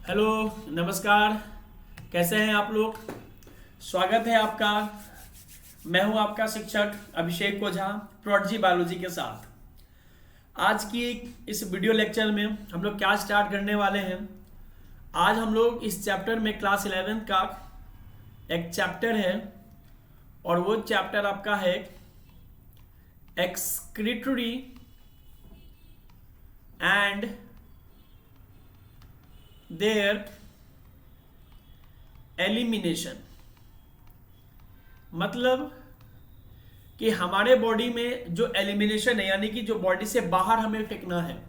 Hello, नमस्कार। कैसे हैं आप लोग? स्वागत है आपका। मैं हूं आपका शिक्षक अभिषेक ओझा, प्रोडजी बायोलॉजी के साथ। आज की इस वीडियो लेक्चर में हम लोग क्या स्टार्ट करने वाले हैं। आज हम लोग इस चैप्टर में क्लास 11 का एक चैप्टर है और वो चैप्टर आपका है एक्सक्रीटरी एंड देयर एलिमिनेशन। मतलब कि हमारे बॉडी में जो एलिमिनेशन है, यानी कि जो बॉडी से बाहर हमें फेंकना है,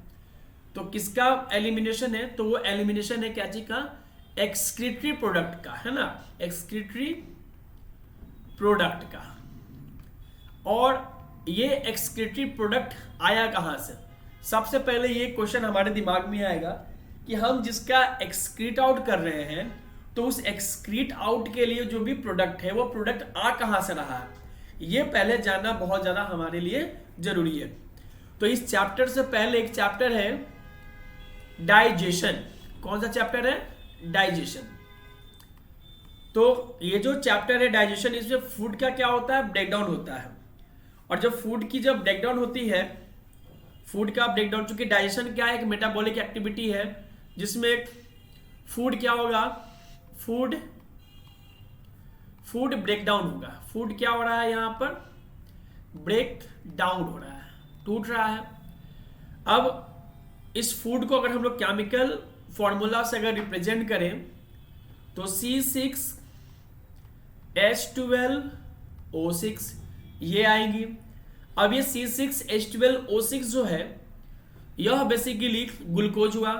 तो किसका एलिमिनेशन है? तो वो एलिमिनेशन है क्या चीज का? एक्सक्रीटरी प्रोडक्ट का, है ना। एक्सक्रीटरी प्रोडक्ट का। और ये एक्सक्रीटरी प्रोडक्ट आया कहां से? सबसे पहले ये क्वेश्चन हमारे दिमाग में आएगा कि हम जिसका एक्सक्रीट आउट कर रहे हैं, तो उस एक्सक्रीट आउट के लिए जो भी प्रोडक्ट है वो प्रोडक्ट आ कहां से रहा है, ये पहले जानना बहुत ज्यादा हमारे लिए जरूरी है। तो इस चैप्टर से पहले एक चैप्टर है डाइजेशन। कौन सा चैप्टर है? डाइजेशन। तो ये जो चैप्टर है डाइजेशन, इसमें फूड का क्या होता है? ब्रेकडाउन होता है। और जब फूड की जब ब्रेकडाउन होती है, फूड का ब्रेकडाउन, चूंकि डाइजेशन क्या है? एक मेटाबॉलिक एक्टिविटी है जिसमें फूड क्या होगा? फूड ब्रेकडाउन होगा। फूड क्या हो रहा है? यहां पर ब्रेक डाउन हो रहा है, टूट रहा है। अब इस फूड को अगर हम लोग केमिकल फॉर्मूला से अगर रिप्रेजेंट करें तो C6H12O6 ये आएंगी। अब ये C6H12O6 जो है, यह बेसिकली ग्लूकोज हुआ,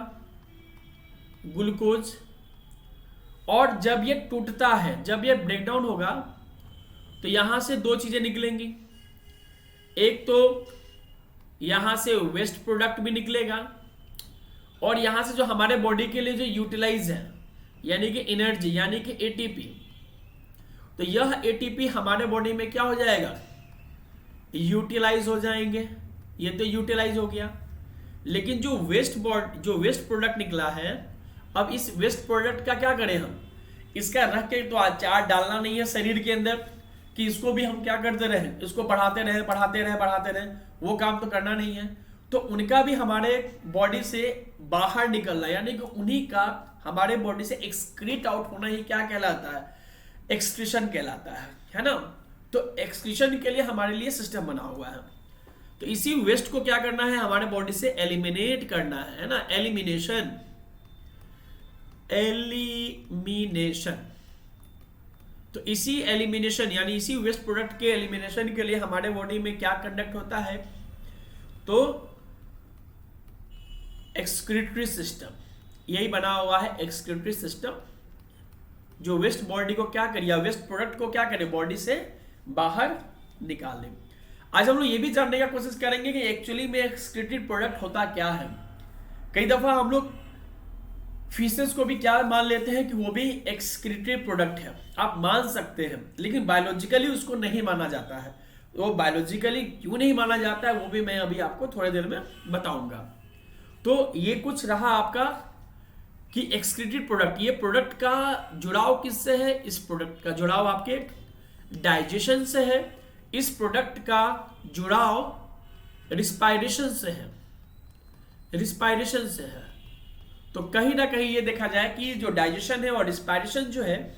ग्लूकोज। और जब ये टूटता है, जब ये ब्रेकडाउन होगा, तो यहां से दो चीजें निकलेंगी। एक तो यहां से वेस्ट प्रोडक्ट भी निकलेगा, और यहां से जो हमारे बॉडी के लिए जो यूटिलाइज है, यानी कि एनर्जी, यानी कि एटीपी, तो यह एटीपी हमारे बॉडी में क्या हो जाएगा? यूटिलाइज हो जाएंगे। ये तो यूटिलाइज हो गया। लेकिन जो वेस्ट प्रोडक्ट निकला है, अब इस वेस्ट प्रोडक्ट का क्या करें हम? इसका रख के तो अचार डालना नहीं है शरीर के अंदर कि इसको भी हम क्या करते रहे, इसको बढ़ाते रहे, वो काम तो करना नहीं है। तो उनका भी हमारे बॉडी से बाहर निकलना, यानी कि उन्हीं का हमारे बॉडी से एक्सक्रीट आउट होना ही क्या कहलाता है? एक्सक्रीशन कहलाता है ना। तो एक्सक्रीशन के लिए हमारे लिए सिस्टम बना हुआ है। तो इसी वेस्ट को क्या करना है? हमारे बॉडी से एलिमिनेट करना है ना। एलिमिनेशन। तो इसी एलिमिनेशन, यानी इसी वेस्ट प्रोडक्ट के एलिमिनेशन के लिए हमारे बॉडी में क्या कंडक्ट होता है? तो एक्सक्रीटरी सिस्टम, यही बना हुआ है एक्सक्रीटरी सिस्टम, जो वेस्ट बॉडी को क्या करे, या वेस्ट प्रोडक्ट को क्या करे? बॉडी से बाहर निकाले। आज हम लोग ये भी जानने का कोशिश करेंगे कि एक्चुअली में एक्सक्रीटरी प्रोडक्ट होता क्या है। कई दफा हम लोग फीसेस को भी क्या मान लेते हैं कि वो भी एक्सक्रीटरी प्रोडक्ट है। आप मान सकते हैं, लेकिन बायोलॉजिकली उसको नहीं माना जाता है। वो बायोलॉजिकली क्यों नहीं माना जाता है वो भी मैं अभी आपको थोड़ी देर में बताऊंगा। तो ये कुछ रहा आपका कि एक्सक्रीटरी प्रोडक्ट, ये प्रोडक्ट का जुड़ाव किससे है? इस प्रोडक्ट का जुड़ाव आपके डाइजेशन से है। इस प्रोडक्ट का जुड़ाव रिस्पायरेशन से है, रिस्पायरेशन से है। तो कहीं ना कहीं ये देखा जाए कि जो डाइजेशन है और रिस्पायरेशन जो है,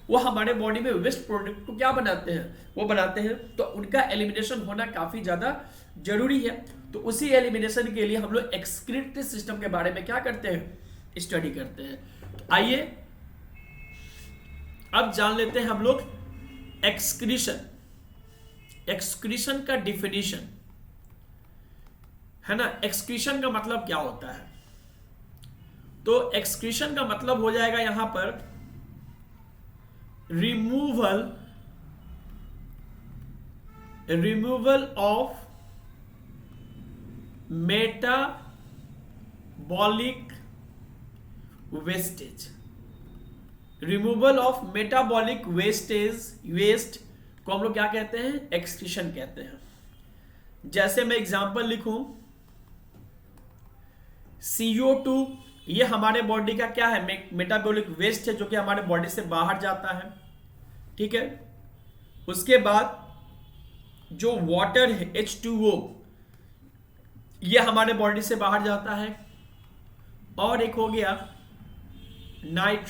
वो हमारे बॉडी में वेस्ट प्रोडक्ट को क्या बनाते हैं? वो बनाते हैं। तो उनका एलिमिनेशन होना काफी ज्यादा जरूरी है। तो उसी एलिमिनेशन के लिए हम लोग एक्सक्रीटरी सिस्टम के बारे में क्या करते हैं? स्टडी करते हैं। तो आइए अब जान लेते हैं हम लोग एक्सक्रीशन। एक्सक्रीशन का डिफिनीशन, है ना। एक्सक्रीशन का मतलब क्या होता है? तो एक्सक्रीशन का मतलब हो जाएगा यहां पर removal of metabolic wastage. Removal of metabolic waste को हम लोग क्या कहते हैं? एक्सक्रीशन कहते हैं। जैसे मैं एग्जांपल लिखूं, CO2 ये हमारे बॉडी का क्या है, मेटाबॉलिक वेस्ट है जो कि हमारे बॉडी से बाहर जाता है, ठीक है। उसके बाद जो वाटर है H2O, ये हमारे बॉडी से बाहर जाता है। और एक हो गया नाइट्रोजेनस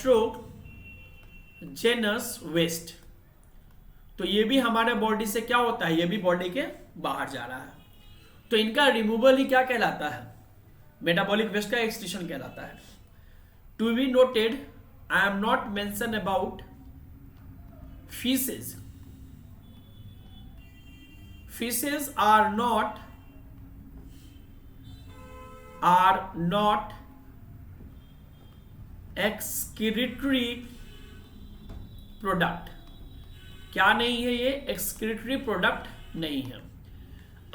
वेस्ट, तो ये भी हमारे बॉडी से क्या होता है, ये भी बॉडी के बाहर जा रहा है। तो इनका रिमूवल ही क्या कहलाता है, मेटाबॉलिक वेस्ट का एक्सक्रीशन कहलाता है। To be noted, I am not mention about feces. Feces are not excretory product. क्या नहीं है ये, excretory product नहीं है।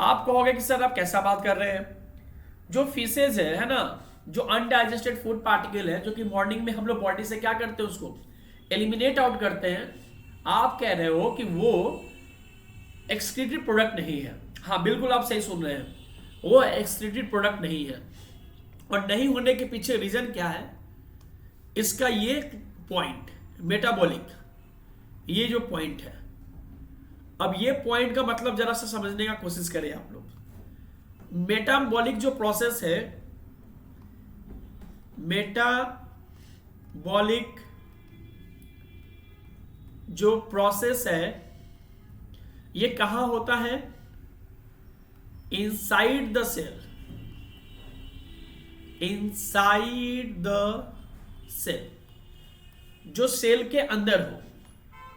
आप कहोगे कि सर आप कैसा बात कर रहे हैं, जो फीसेज है ना, जो अनडाइजेस्टेड फूड पार्टिकल है, जो कि मॉर्निंग में हम लोग बॉडी से क्या करते हैं, उसको एलिमिनेट आउट करते हैं। आप कह रहे हो कि वो एक्सक्रीटरी प्रोडक्ट नहीं है। हाँ बिल्कुल आप सही सुन रहे हैं, वो एक्सक्रीटरी प्रोडक्ट नहीं है। और नहीं होने के पीछे रीजन क्या है, इसका ये पॉइंट मेटाबॉलिक, ये जो पॉइंट है, अब ये पॉइंट का मतलब जरा सा समझने का कोशिश करें आप लोग। मेटाबॉलिक जो प्रोसेस है, मेटाबॉलिक जो प्रोसेस है, ये कहां होता है, inside the cell, inside the cell, जो सेल के अंदर हो।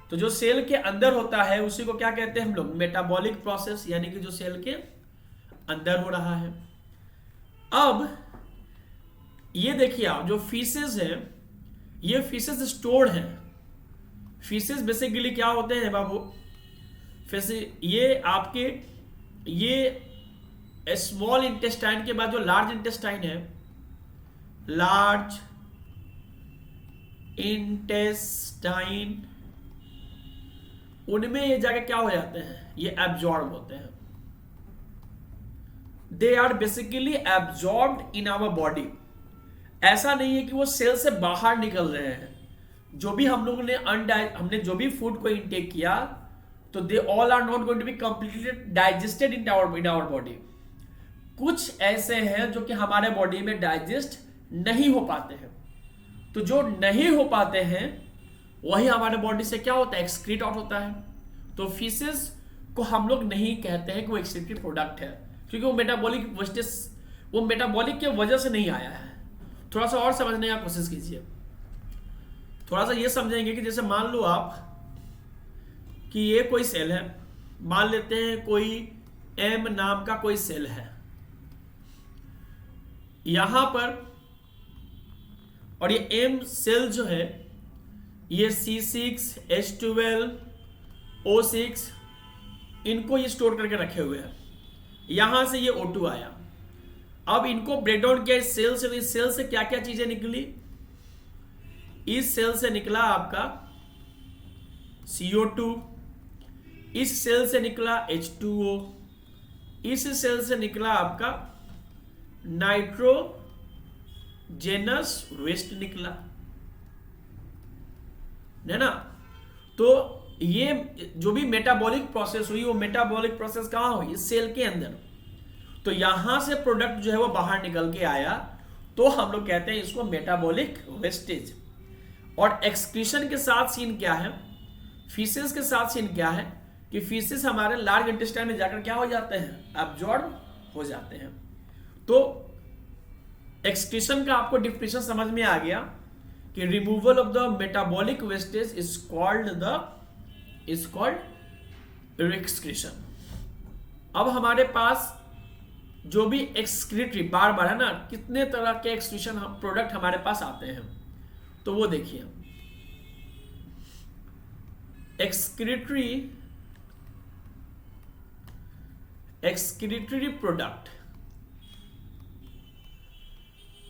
तो जो सेल के अंदर होता है उसी को क्या कहते हैं हम लोग, मेटाबॉलिक प्रोसेस, यानी कि जो सेल के अंदर हो रहा है। अब ये देखिए आप, जो फीसेस है, ये फीसेस स्टोर्ड है। फीसेस बेसिकली क्या होते हैं बाबू, ये आपके ये स्मॉल इंटेस्टाइन के बाद जो लार्ज इंटेस्टाइन है, लार्ज इंटेस्टाइन, उनमें ये जाके क्या हो जाते हैं, ये एब्जॉर्ब होते हैं। They are basically absorbed in our body. ऐसा नहीं है कि वो सेल से बाहर निकल रहे हैं। जो भी हम लोगों ने हमने जो भी फूड को इनटेक किया, तो they all are not going to be completely digested in our body. कुछ ऐसे हैं जो कि हमारे बॉडी में डाइजेस्ट नहीं हो पाते हैं। तो जो नहीं हो पाते हैं वही हमारे बॉडी से क्या होता है, एक्सक्रीट आउट होता है। तो फीसेस को हम लोग नहीं कहते हैं कि वो एक्सक्रीटरी प्रोडक्ट है, क्योंकि वो मेटाबॉलिक वेस्टेज, वो मेटाबॉलिक के वजह से नहीं आया है। थोड़ा सा और समझने का कोशिश कीजिए। थोड़ा सा ये समझेंगे कि जैसे मान लो आप कि ये कोई सेल है, मान लेते हैं कोई एम नाम का कोई सेल है यहां पर, और ये एम सेल जो है ये C6, H12, O6 इनको ये स्टोर करके रखे हुए हैं। यहां से ये O2 आया, अब इनको ब्रेक डाउन किया इस सेल से। इस सेल से क्या क्या चीजें निकली, इस सेल से निकला आपका CO2, इस सेल से निकला H2O, इस सेल से निकला आपका नाइट्रोजेनस वेस्ट निकला, है ना। तो ये जो भी मेटाबॉलिक प्रोसेस हुई, वो मेटाबॉलिक प्रोसेस कहां हुई, सेल के अंदर। तो यहां से प्रोडक्ट जो है वो बाहर निकल के आया, तो हम लोग कहते हैं इसको मेटाबॉलिक वेस्टेज। और एक्सक्रीशन के साथ सीन क्या है, फीसेस के साथ सीन क्या है, कि फीसेस हमारे लार्ज इंटेस्टाइन में जाकर क्या हो जाते हैं, एब्जॉर्ब हो जाते हैं। तो एक्सक्रीशन का आपको डिफिनेशन समझ में आ गया कि removal of the metabolic wastage is called excretion. अब हमारे पास जो भी एक्सक्रीटरी, बार बार है ना, कितने तरह के एक्सक्रीशन प्रोडक्ट हमारे पास आते हैं, तो वो देखिए। एक्सक्रीटरी प्रोडक्ट,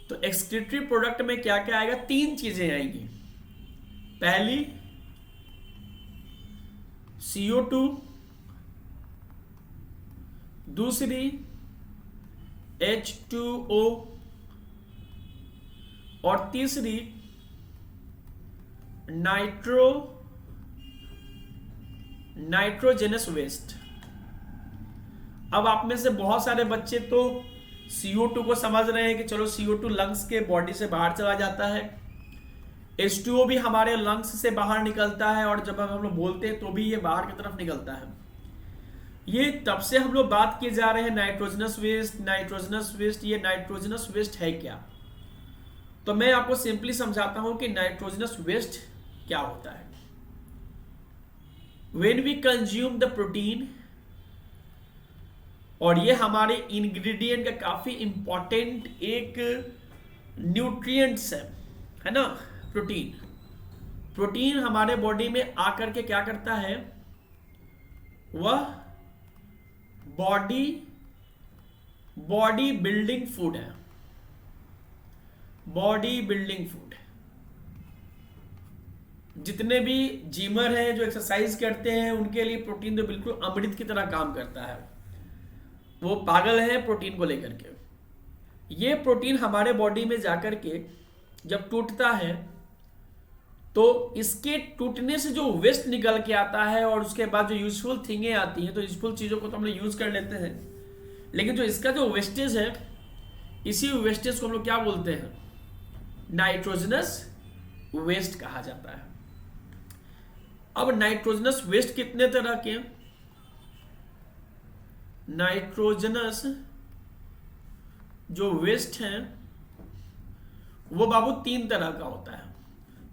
तो एक्सक्रीटरी प्रोडक्ट में क्या क्या आएगा, तीन चीजें आएंगी। पहली CO2, दूसरी H2O, और तीसरी नाइट्रोजनस वेस्ट। अब आप में से बहुत सारे बच्चे तो CO2 को समझ रहे हैं कि चलो CO2 लंग्स के बॉडी से बाहर चला जाता है, H2O भी हमारे लंग्स से बाहर निकलता है, और जब हम लोग बोलते हैं तो भी ये बाहर की तरफ निकलता है। ये तब से हम लोग बात किए जा रहे हैं नाइट्रोजनस वेस्ट। ये नाइट्रोजनस वेस्ट है क्या? तो मैं आपको सिंपली समझाता हूं कि नाइट्रोजनस वेस्ट क्या होता है। When we consume the protein, और ये हमारे इंग्रेडिएंट का काफी इंपॉर्टेंट एक न्यूट्रिएंट्स है ना। प्रोटीन हमारे बॉडी में आकर के क्या करता है, वह बॉडी बिल्डिंग फूड है। बॉडी बिल्डिंग फूड, जितने भी जिमर हैं जो एक्सरसाइज करते हैं उनके लिए प्रोटीन तो बिल्कुल अमृत की तरह काम करता है। वो पागल है प्रोटीन को लेकर के। ये प्रोटीन हमारे बॉडी में जाकर के जब टूटता है तो इसके टूटने से जो वेस्ट निकल के आता है और उसके बाद जो यूजफुल थिंगें आती हैं, तो यूजफुल चीज़ों को तो हम लोग यूज कर लेते हैं, लेकिन जो इसका जो वेस्टेज है, इसी वेस्टेज को हम लोग क्या बोलते हैं, नाइट्रोजनस वेस्ट कहा जाता है। अब नाइट्रोजनस वेस्ट कितने तरह के? नाइट्रोजनस जो वेस्ट हैं वो बाबू 3 तरह का होता है,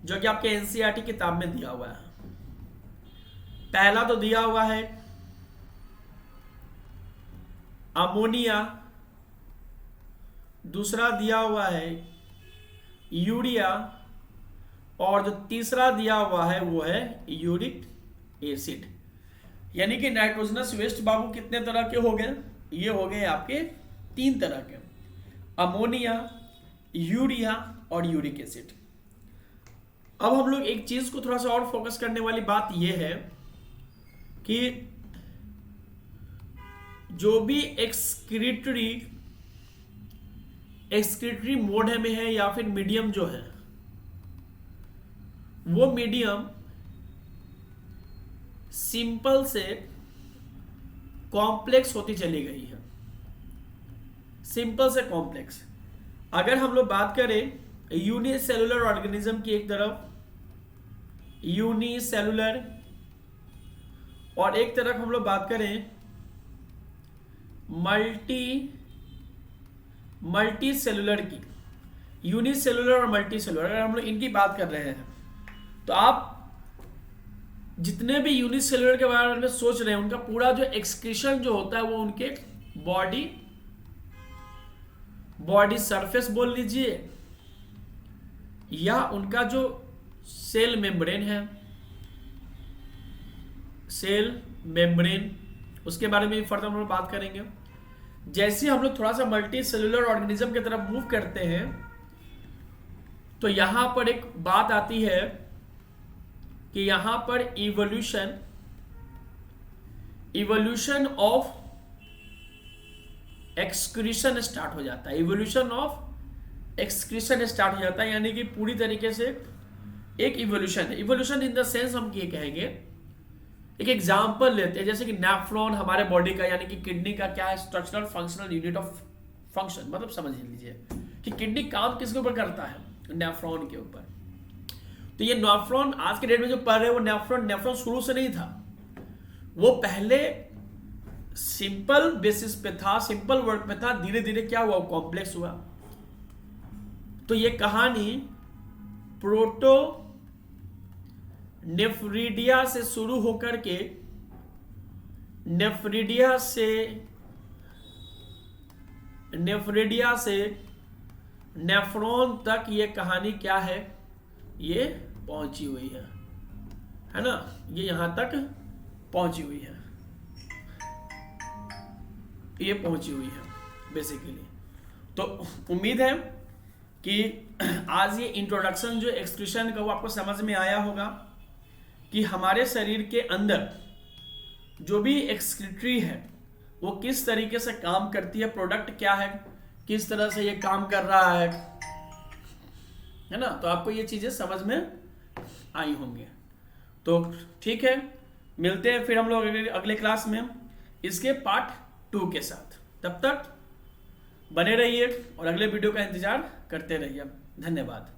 जो कि आपके NCERT किताब में दिया हुआ है। पहला तो दिया हुआ है अमोनिया, दूसरा दिया हुआ है यूरिया, और जो तीसरा दिया हुआ है वो है यूरिक एसिड। यानी कि नाइट्रोजनस वेस्ट बाबू कितने तरह के हो गए? ये हो गए आपके 3 तरह के, अमोनिया, यूरिया और यूरिक एसिड। अब हम लोग एक चीज को थोड़ा सा और फोकस करने वाली बात यह है कि जो भी एक्सक्रीटरी मोड में है या फिर मीडियम जो है, वो मीडियम सिंपल से कॉम्प्लेक्स होती चली गई है। सिंपल से कॉम्प्लेक्स। अगर हम लोग बात करें यूनिसेलुलर ऑर्गेनिज्म की एक तरफ, यूनिसेलुलर, और एक तरफ हम लोग बात करें मल्टी सेलुलर की, यूनिसेलुलर और मल्टी सेलुलर, अगर हम लोग इनकी बात कर रहे हैं तो आप जितने भी यूनिसेलुलर के बारे में सोच रहे हैं उनका पूरा जो एक्सक्रीशन जो होता है वो उनके बॉडी सरफेस बोल लीजिए, या उनका जो सेल मेम्ब्रेन है, सेल मेम्ब्रेन, उसके बारे में फर्दर हम लोग बात करेंगे। जैसे हम लोग थोड़ा सा मल्टी सेलुलर ऑर्गेनिज्म की तरफ मूव करते हैं तो यहां पर एक बात आती है कि यहां पर इवोल्यूशन ऑफ एक्सक्रीशन स्टार्ट हो जाता है। इवोल्यूशन ऑफ एक्सक्रीशन स्टार्ट हो जाता है, यानी कि पूरी तरीके से एक इवोल्यूशन है। इवोल्यूशन इन द सेंस हम ये कहेंगे, एक एग्जांपल लेते हैं, जैसे कि नेफ्रॉन हमारे बॉडी का यानी कि किडनी का क्या है, structural functional unit of function, मतलब समझ लीजिए कि किडनी काम किसके ऊपर करता है, नेफ्रॉन के ऊपर। तो ये नेफ्रॉन आज के डेट में जो पढ़ रहे हैं वो नेफ्रॉन शुरू से नहीं था, वो पहले सिंपल बेसिस पे था, सिंपल वर्क पे था, धीरे धीरे क्या हुआ, कॉम्प्लेक्स हुआ। तो ये कहानी प्रोटो नेफ्रिडिया से शुरू होकर के नेफ्रिडिया से नेफ्रॉन तक ये कहानी क्या है, ये पहुंची हुई है ना, ये यहां तक पहुंची हुई है, ये पहुंची हुई है बेसिकली। तो उम्मीद है कि आज ये इंट्रोडक्शन जो एक्सक्रीशन का वो आपको समझ में आया होगा कि हमारे शरीर के अंदर जो भी एक्सक्रीटरी है वो किस तरीके से काम करती है, प्रोडक्ट क्या है, किस तरह से ये काम कर रहा है। है ना। तो आपको ये चीज़ें समझ में आई होंगी। तो ठीक है, मिलते हैं फिर हम लोग अगले क्लास में इसके पार्ट 2 के साथ। तब तक बने रहिए और अगले वीडियो का इंतजार करते रहिए। धन्यवाद।